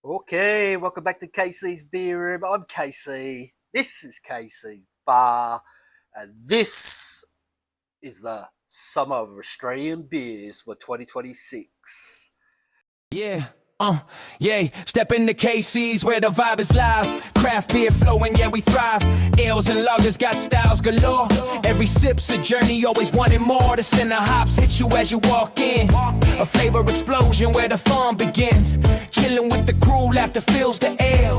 Okay, welcome back to KC's Beer Room. I'm KC. This is KC's Bar. And this is the Summer of Australian Beers for 2026. Yeah, yeah. Step into KC's where the vibe is live. Craft beer flowing, yeah, we thrive. Ales and lagers got styles galore. Every sip's a journey, always wanting more. The center hops hit you as you walk in. A flavor explosion where the fun begins. Chilling with the crew, laughter fills the air.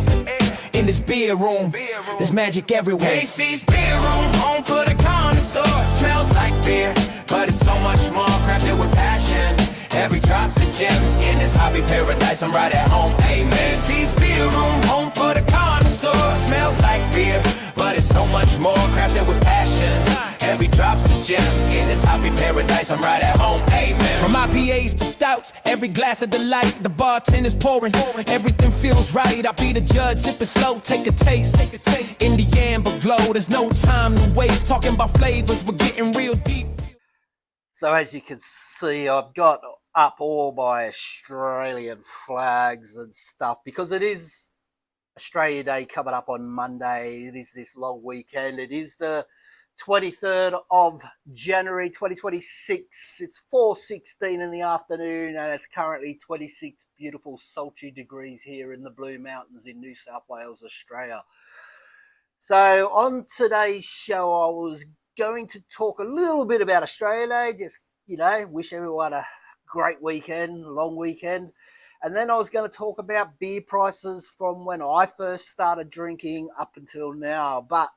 In this beer room, there's magic everywhere. KC's Beer Room, home for the connoisseur. Smells like beer, but it's so much more. Crafted with passion. Every drop's a gem in this hobby paradise. I'm right at home. Amen. KC's Beer Room, home for the connoisseur. Smells like beer, but it's so much more. Crafted with passion. Every drop's a gem in this hobby paradise. I'm right at home. Amen. From IPAs to stouts, every glass of delight. The bartender's pouring. Everything feels right. I'll be the judge, sip it slow, take a taste. In the amber glow, there's no time to waste. Talking about flavors, we're getting real deep. So, as you can see, I've got up all my Australian flags and stuff because it is Australia Day coming up on Monday. It is this long weekend. It is the 23rd of January 2026. It's 4:16 in the afternoon and it's currently 26 beautiful sultry degrees here in the Blue Mountains in New South Wales, Australia. So on today's show, I was going to talk a little bit about Australia Day, just, wish everyone a great weekend, long weekend. And then I was going to talk about beer prices from when I first started drinking up until now. But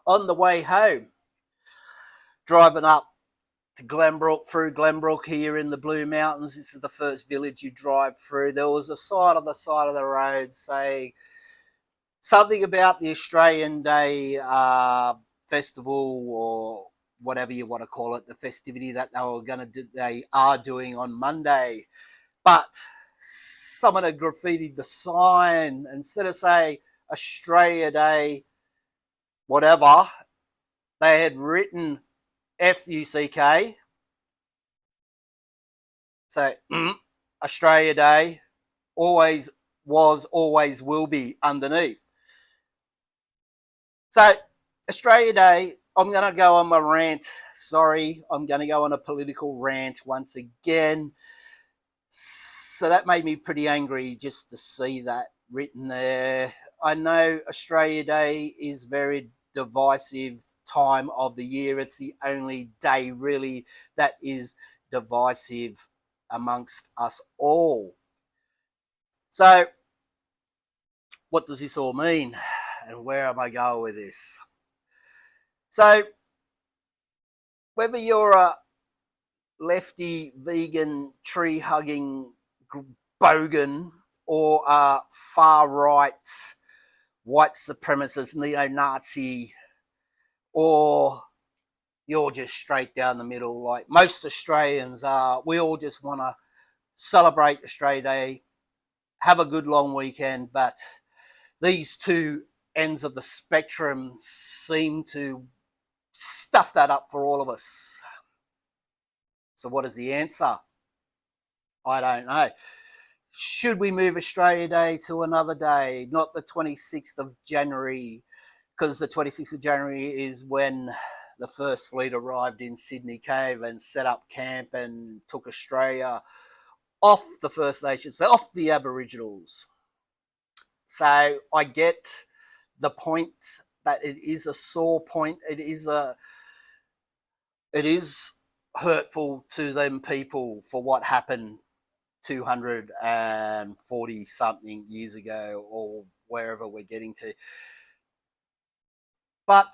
on the way home, driving up to Glenbrook, through Glenbrook here in the Blue Mountains, this is the first village you drive through. There was a sign on the side of the road saying something about the Australian Day festival or whatever you want to call it, the festivity that they are doing on Monday. But someone had graffitied the sign instead of saying Australia Day, whatever. They had written FUCK. So Australia Day always was, always will be underneath. So Australia Day, I'm going to go on my rant. Sorry, I'm going to go on a political rant once again. So that made me pretty angry just to see that written there. I know Australia Day is very divisive time of the year. It's the only day really that is divisive amongst us all. So what does this all mean? And where am I going with this? So whether you're a lefty, vegan, tree-hugging bogan or a far-right, white supremacist, neo-Nazi, or you're just straight down the middle like most Australians are, we all just want to celebrate Australia Day, have a good long weekend, but these two ends of the spectrum seem to stuff that up for all of us. So what is the answer? I don't know. Should we move Australia Day to another day, not the 26th of January, because the 26th of January is when the first fleet arrived in Sydney Cove and set up camp and took Australia off the First Nations, but off the Aboriginals. So I get the point that it is a sore point. It is hurtful to them people for what happened 240 something years ago or wherever we're getting to. But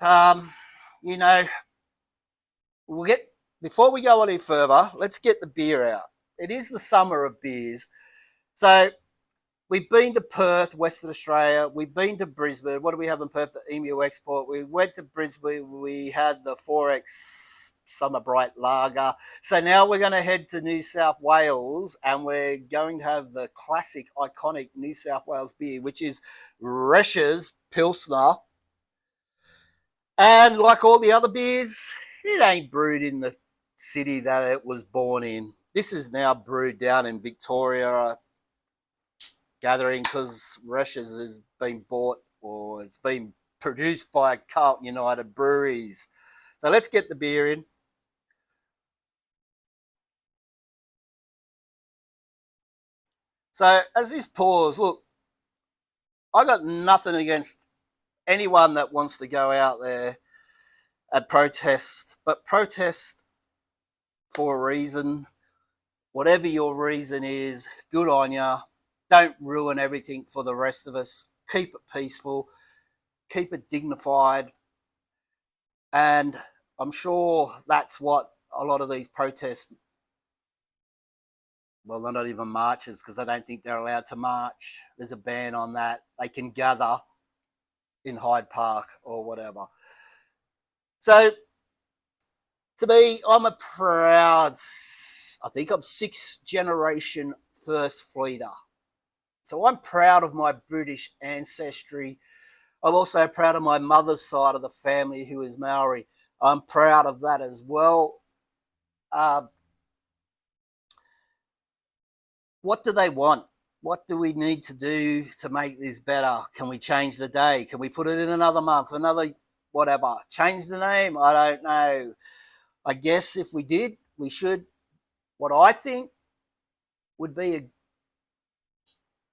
we'll get, before we go any further, let's get the beer out. It is the summer of beers. So we've been to Perth, Western Australia. We've been to Brisbane. What do we have in Perth? The Emu Export. We went to Brisbane. We had the 4X Summer Bright Lager. So now we're going to head to New South Wales and we're going to have the classic, iconic New South Wales beer, which is Rescher's Pilsner. And like all the other beers, it ain't brewed in the city that it was born in. This is now brewed down in Victoria, gathering because Russia's has been bought or it's been produced by Carlton United Breweries. So let's get the beer in. So as this pours, look, I got nothing against anyone that wants to go out there and protest, but protest for a reason. Whatever your reason is, good on ya. Don't ruin everything for the rest of us. Keep it peaceful, keep it dignified, and I'm sure that's what a lot of these protests, well, they're not even marches because I don't think they're allowed to march. There's a ban on that. They can gather in Hyde Park or whatever. So to me, I'm a proud, I think I'm sixth generation first fleeter. So I'm proud of my British ancestry. I'm also proud of my mother's side of the family who is Maori. I'm proud of that as well. What do they want? What do we need to do to make this better? Can we change the day? Can we put it in another month, another whatever? Change the name? I don't know. I guess if we did, we should. What I think would be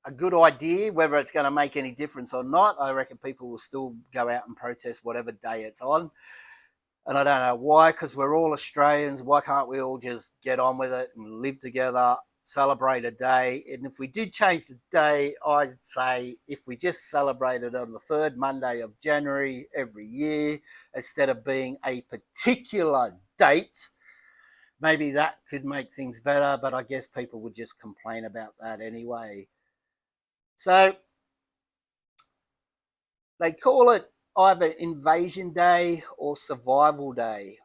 a good idea, whether it's going to make any difference or not, I reckon people will still go out and protest whatever day it's on. And I don't know why, because we're all Australians. Why can't we all just get on with it and live together, celebrate a day? And if we did change the day, I'd say if we just celebrated on the third Monday of January every year, instead of being a particular date, maybe that could make things better. But I guess people would just complain about that anyway. So they call it either Invasion Day or Survival Day.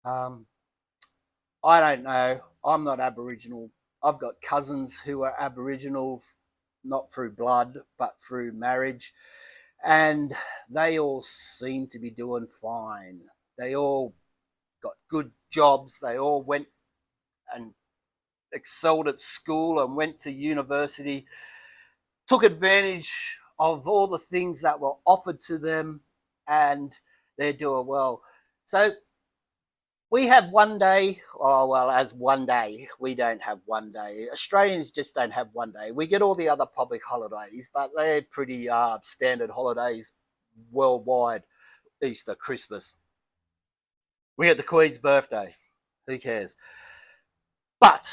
I don't know. I'm not Aboriginal. I've got cousins who are Aboriginal, not through blood, but through marriage. And they all seem to be doing fine. They all got good jobs. They all went and excelled at school and went to university, took advantage of all the things that were offered to them, and they're doing well. So we have one day, oh, well, as one day, we don't have one day. Australians just don't have one day. We get all the other public holidays, but they're pretty standard holidays worldwide. Easter, Christmas. We get the Queen's birthday. Who cares? But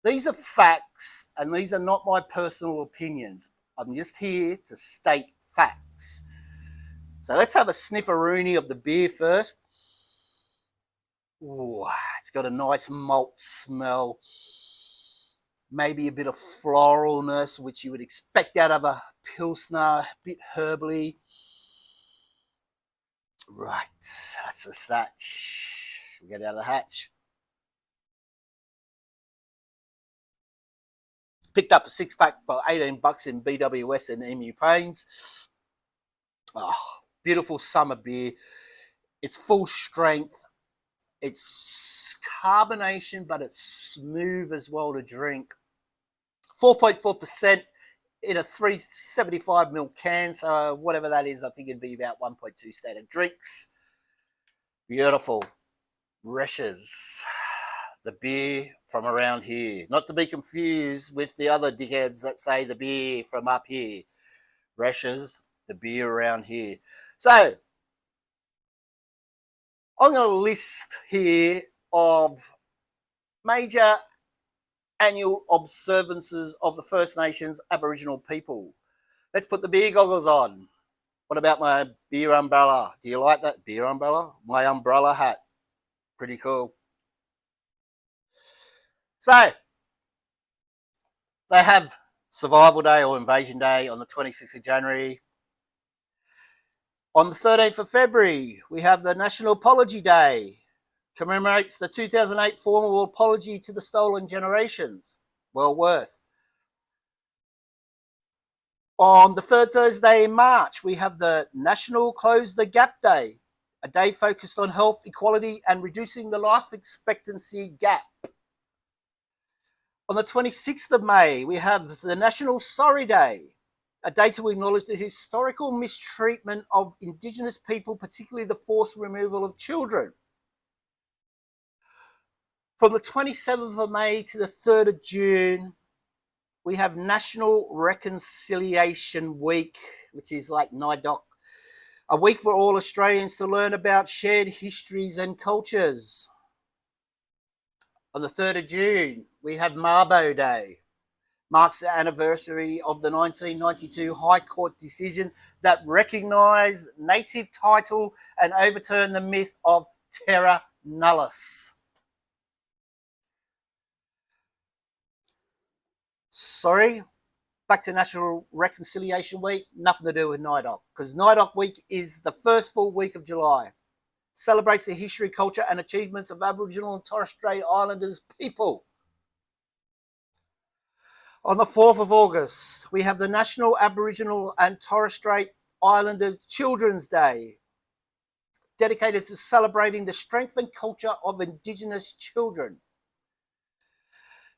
these are facts, and these are not my personal opinions. I'm just here to state facts. So let's have a snifferoonie of the beer first. Ooh, it's got a nice malt smell. Maybe a bit of floralness, which you would expect out of a Pilsner, a bit herbally. Right, that's just that. We get out of the hatch. Picked up a 6-pack for $18 in BWS and Emu Pains. Oh, beautiful summer beer. It's full strength. It's carbonation, but it's smooth as well to drink. 4.4% in a 375ml can. So whatever that is, I think it'd be about 1.2 standard drinks. Beautiful. Reshes. The beer from around here. Not to be confused with the other dickheads that say the beer from up here. Reshes, the beer around here. So, I'm going to list here of major annual observances of the First Nations Aboriginal people. Let's put the beer goggles on. What about my beer umbrella? Do you like that beer umbrella? My umbrella hat. Pretty cool. So, they have Survival Day or Invasion Day on the 26th of January. On the 13th of February, we have the National Apology Day. Commemorates the 2008 formal apology to the stolen generations. Well worth. On the third Thursday in March, we have the National Close the Gap Day, a day focused on health, equality, and reducing the life expectancy gap. On the 26th of May, we have the National Sorry Day, a day to acknowledge the historical mistreatment of Indigenous people, particularly the forced removal of children. From the 27th of May to the 3rd of June, we have National Reconciliation Week, which is like NIDOC, a week for all Australians to learn about shared histories and cultures. On the 3rd of June, we have Mabo Day. Marks the anniversary of the 1992 High Court decision that recognised native title and overturned the myth of terra nullius. Sorry, back to National Reconciliation Week, nothing to do with NIDOC, because NIDOC Week is the first full week of July. Celebrates the history, culture and achievements of Aboriginal and Torres Strait Islanders people. On the 4th of August, we have the National Aboriginal and Torres Strait Islanders Children's Day, dedicated to celebrating the strength and culture of Indigenous children.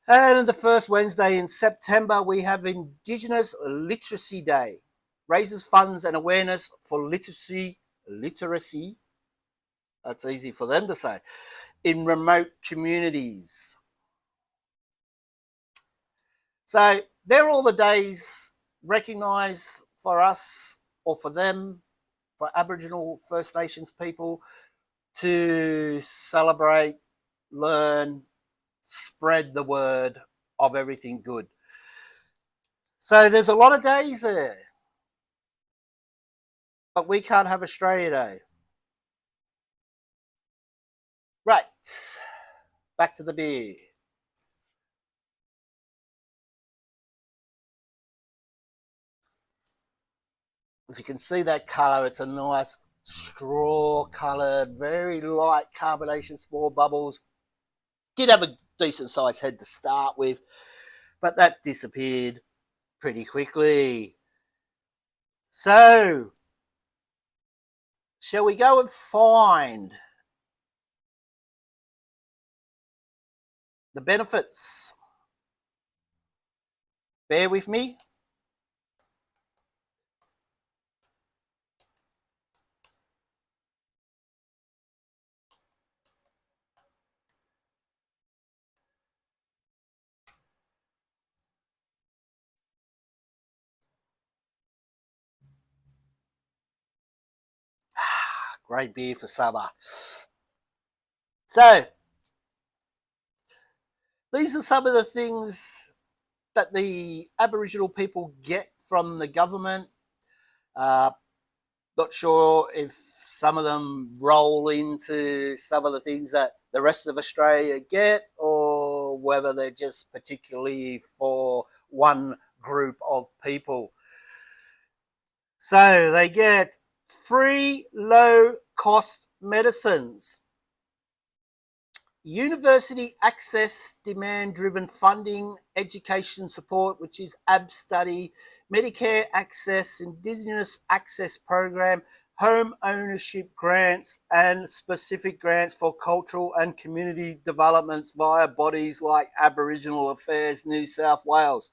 And on the first Wednesday in September, we have Indigenous Literacy Day, raises funds and awareness for literacy, that's easy for them to say, in remote communities. So they're all the days recognised for us or for them, for Aboriginal First Nations people, to celebrate, learn, spread the word of everything good. So there's a lot of days there, but we can't have Australia Day. Right, back to the beer. If you can see that colour, it's a nice straw coloured, very light carbonation, small bubbles. Did have a decent sized head to start with, but that disappeared pretty quickly. So, shall we go and find the benefits? Bear with me. Great beer for summer. So, these are some of the things that the Aboriginal people get from the government. Not sure if some of them roll into some of the things that the rest of Australia get, or whether they're just particularly for one group of people. So they get free low-cost medicines, university access, demand-driven funding, education support, which is AB Study, Medicare access, Indigenous access program, home ownership grants, and specific grants for cultural and community developments via bodies like Aboriginal Affairs New South Wales.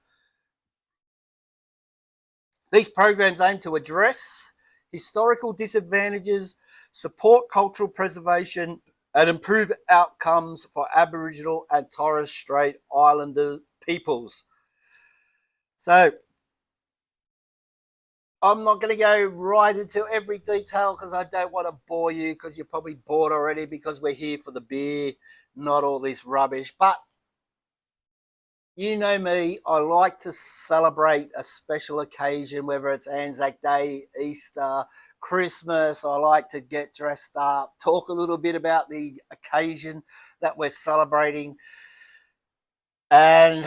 These programs aim to address historical disadvantages, support cultural preservation, and improve outcomes for Aboriginal and Torres Strait Islander peoples. So, I'm not going to go right into every detail because I don't want to bore you, because you're probably bored already, because we're here for the beer, not all this rubbish. But you know me, I like to celebrate a special occasion, whether it's Anzac Day, Easter, Christmas. I like to get dressed up, talk a little bit about the occasion that we're celebrating. And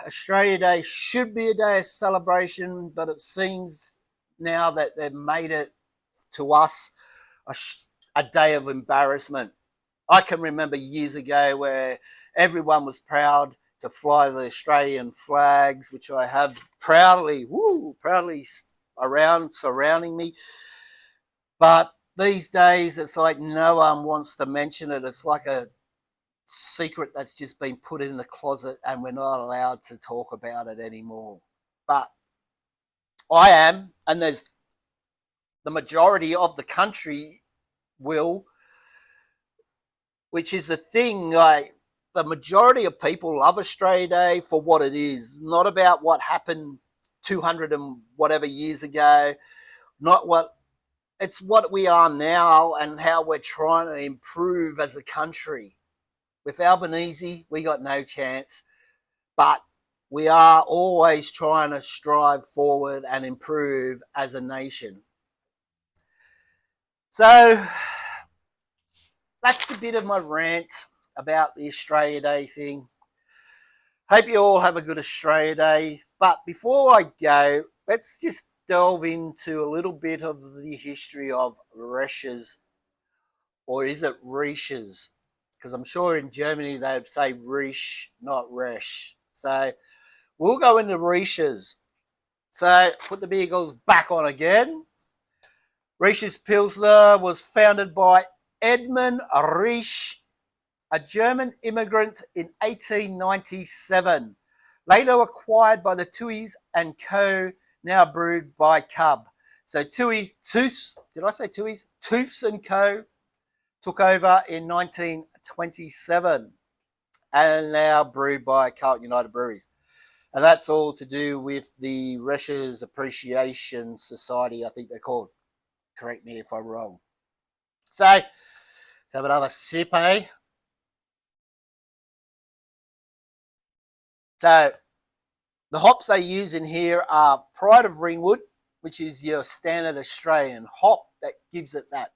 Australia Day should be a day of celebration, but it seems now that they've made it to us a day of embarrassment. I can remember years ago where everyone was proud to fly the Australian flags, which I have proudly around surrounding me. But these days, it's like no one wants to mention it. It's like a secret that's just been put in the closet and we're not allowed to talk about it anymore. But I am, and there's the majority of the country will, which is the thing, like the majority of people love Australia Day for what it is, not about what happened 200 and whatever years ago, not what it's what we are now and how we're trying to improve as a country. With Albanese, we got no chance, but we are always trying to strive forward and improve as a nation. So that's a bit of my rant about the Australia Day thing. Hope you all have a good Australia Day. But before I go, let's just delve into a little bit of the history of Resches, or is it Riches? Because I'm sure in Germany they'd say Risch, not Resch. So we'll go into Riches. So put the beagles back on again. Riches Pilsner was founded by Edmund Risch, a German immigrant in 1897, later acquired by the Tuis and Co., now brewed by Cub. So Tooths and Co. took over in 1927 and now brewed by Carlton United Breweries. And that's all to do with the Resch's Appreciation Society, I think they're called. Correct me if I'm wrong. So, let's have another sip, eh? So, the hops they use in here are Pride of Ringwood, which is your standard Australian hop that gives it that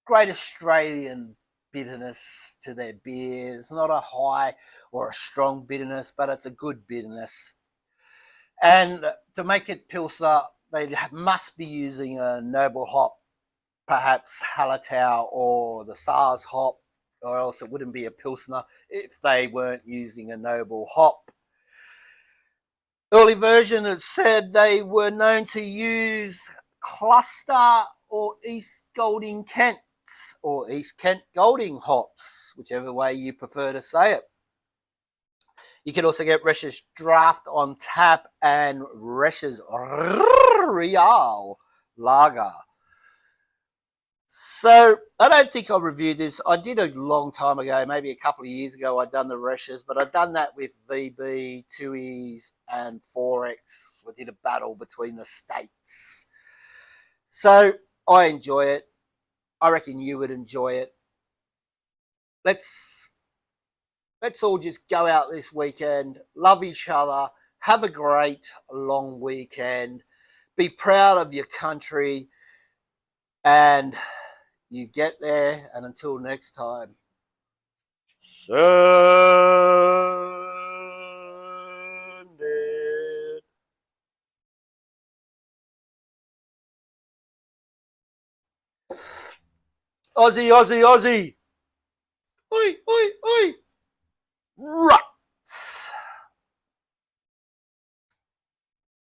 great Australian bitterness to their beer. It's not a high or a strong bitterness, but it's a good bitterness. And to make it Pilsner, they must be using a noble hop, perhaps Hallertau or the SARS hop, or else it wouldn't be a Pilsner if they weren't using a noble hop. Early version, it said they were known to use Cluster or East Golding Kent or East Kent Golding hops, whichever way you prefer to say it. You can also get Resch's Draft on tap and Resch's Real Lager. So I don't think I reviewed this. I did a long time ago, maybe a couple of years ago, I'd done the Resch's, but I'd done that with VB, 2Es, and 4X. I did a battle between the states. So I enjoy it. I reckon you would enjoy it. Let's all just go out this weekend, love each other, have a great long weekend, be proud of your country, and you get there. And until next time, send it. Aussie, Aussie, Aussie. Oi, oi, oi. Right.